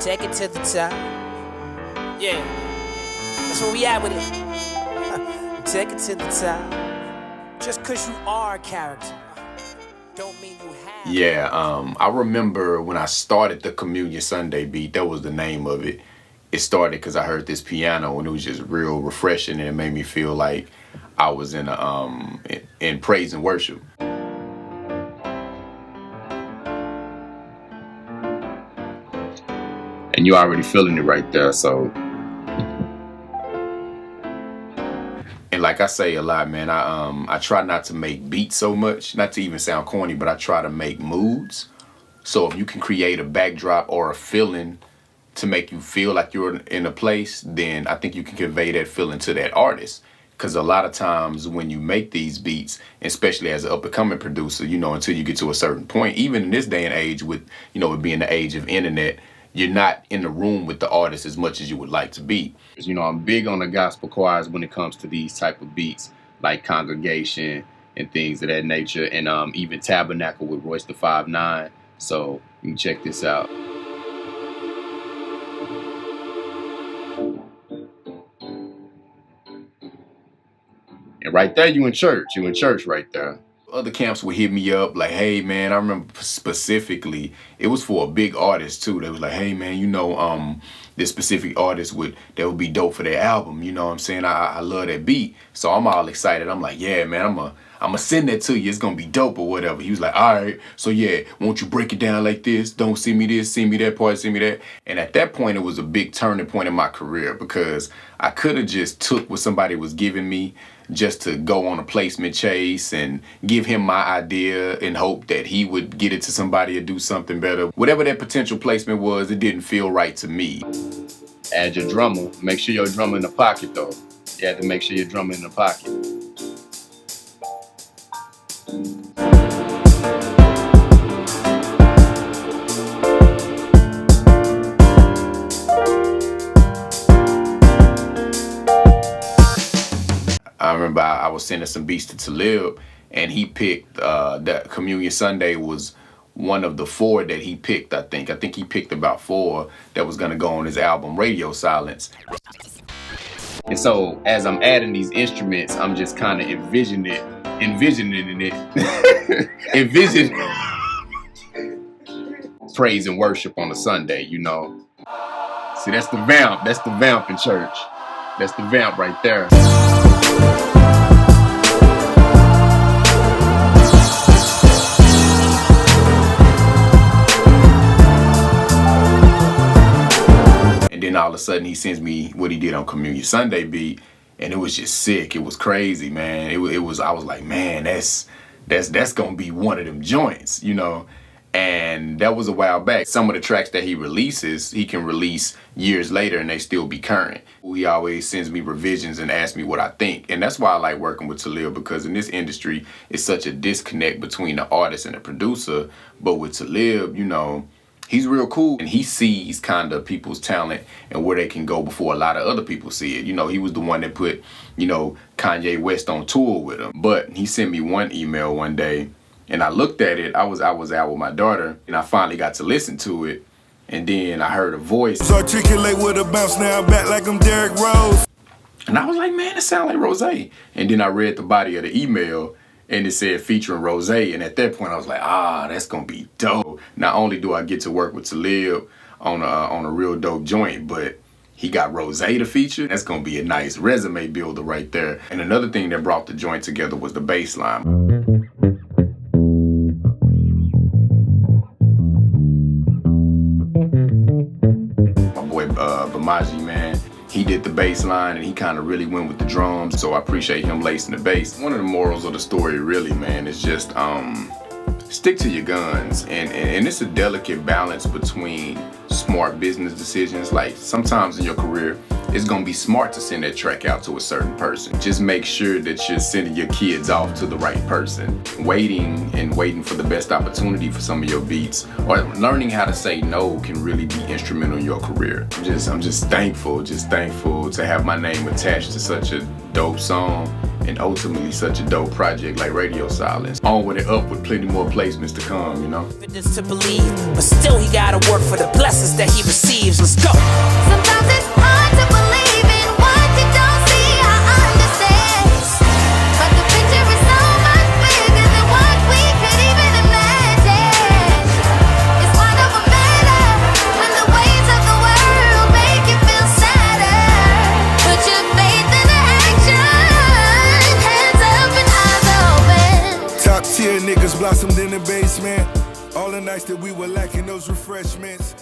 Take it to the top. Yeah, that's where we at with it. Take it to the top. Just cause you are a character don't mean you have. Yeah, I remember when I started the Communion Sunday beat, that was the name of it. It started because I heard this piano and it was just real refreshing, and it made me feel like I was in praise and worship. And you're already feeling it right there, so. And like I say a lot, man, I try not to make beats so much, not to even sound corny, but I try to make moods. So if you can create a backdrop or a feeling to make you feel like you're in a place, then I think you can convey that feeling to that artist. Because a lot of times when you make these beats, especially as an up-and-coming producer, you know, until you get to a certain point, even in this day and age with, you know, it being the age of internet, you're not in the room with the artist as much as you would like to be. You know, I'm big on the gospel choirs when it comes to these type of beats, like Congregation and things of that nature, and even Tabernacle with Royce the 5'9". So you can check this out. And right there, you in church right there. Other camps would hit me up like, hey man, I remember specifically, it was for a big artist too. They was like, hey man, you know, this specific artist that would be dope for their album. You know what I'm saying? I love that beat. So I'm all excited. I'm like, yeah man, I'm gonna send that to you. It's gonna be dope or whatever. He was like, all right, so yeah, won't you break it down like this? Don't send me this, send me that part, send me that. And at that point, it was a big turning point in my career, because I could have just took what somebody was giving me just to go on a placement chase and give him my idea and hope that he would get it to somebody or do something better. Whatever that potential placement was, it didn't feel right to me. Add your drummer. Make sure your drummer in the pocket though. You have to make sure your drummer in the pocket. I remember I was sending some beats to Talib, and he picked that Communion Sunday was one of the 4 that he picked, I think. I think he picked about 4 that was gonna go on his album Radio Silence. And so as I'm adding these instruments, I'm just kind of envisioning it. Praise and worship on a Sunday, you know. See, that's the vamp. That's the vamp in church. That's the vamp right there. And then all of a sudden he sends me what he did on Communion Sunday beat, and it was just sick. It was crazy, man. It was. I was like, man, that's gonna be one of them joints, you know. And that was a while back. Some of the tracks that he releases, he can release years later and they still be current. He always sends me revisions and asks me what I think. And that's why I like working with Talib, because in this industry, it's such a disconnect between the artist and the producer. But with Talib, you know, he's real cool, and he sees kind of people's talent and where they can go before a lot of other people see it. You know, he was the one that put, you know, Kanye West on tour with him. But he sent me one email one day, and I looked at it. I was out with my daughter, and I finally got to listen to it. And then I heard a voice. So articulate with a bounce, now I'm back like I'm J.Rhodes. And I was like, man, it sounds like Rose. And then I read the body of the email, and it said featuring Rose. And at that point, I was like, that's gonna be dope. Not only do I get to work with Talib on a real dope joint, but he got Rose to feature. That's gonna be a nice resume builder right there. And another thing that brought the joint together was the bass line. Maschine, man, he did the bass line and he kind of really went with the drums, so I appreciate him lacing the bass. One of the morals of the story really, man, is just stick to your guns, and it's a delicate balance between smart business decisions. Like sometimes in your career, it's gonna be smart to send that track out to a certain person. Just make sure that you're sending your kids off to the right person. Waiting for the best opportunity for some of your beats, or learning how to say no, can really be instrumental in your career. I'm just thankful to have my name attached to such a dope song, and ultimately such a dope project like Radio Silence. On with it, up with plenty more placements to come, you know? To believe, but still he gotta work for the blessing. blessings that he receives. Let's go. Sometimes it's hard to believe in what you don't see. I understand, but the picture is so much bigger than what we could even imagine. It's quite of a matter when the waves of the world make you feel sadder. Put your faith into action, hands up and eyes open. Top tier niggas blossomed in the basement. All the nights that we were lacking those refreshments.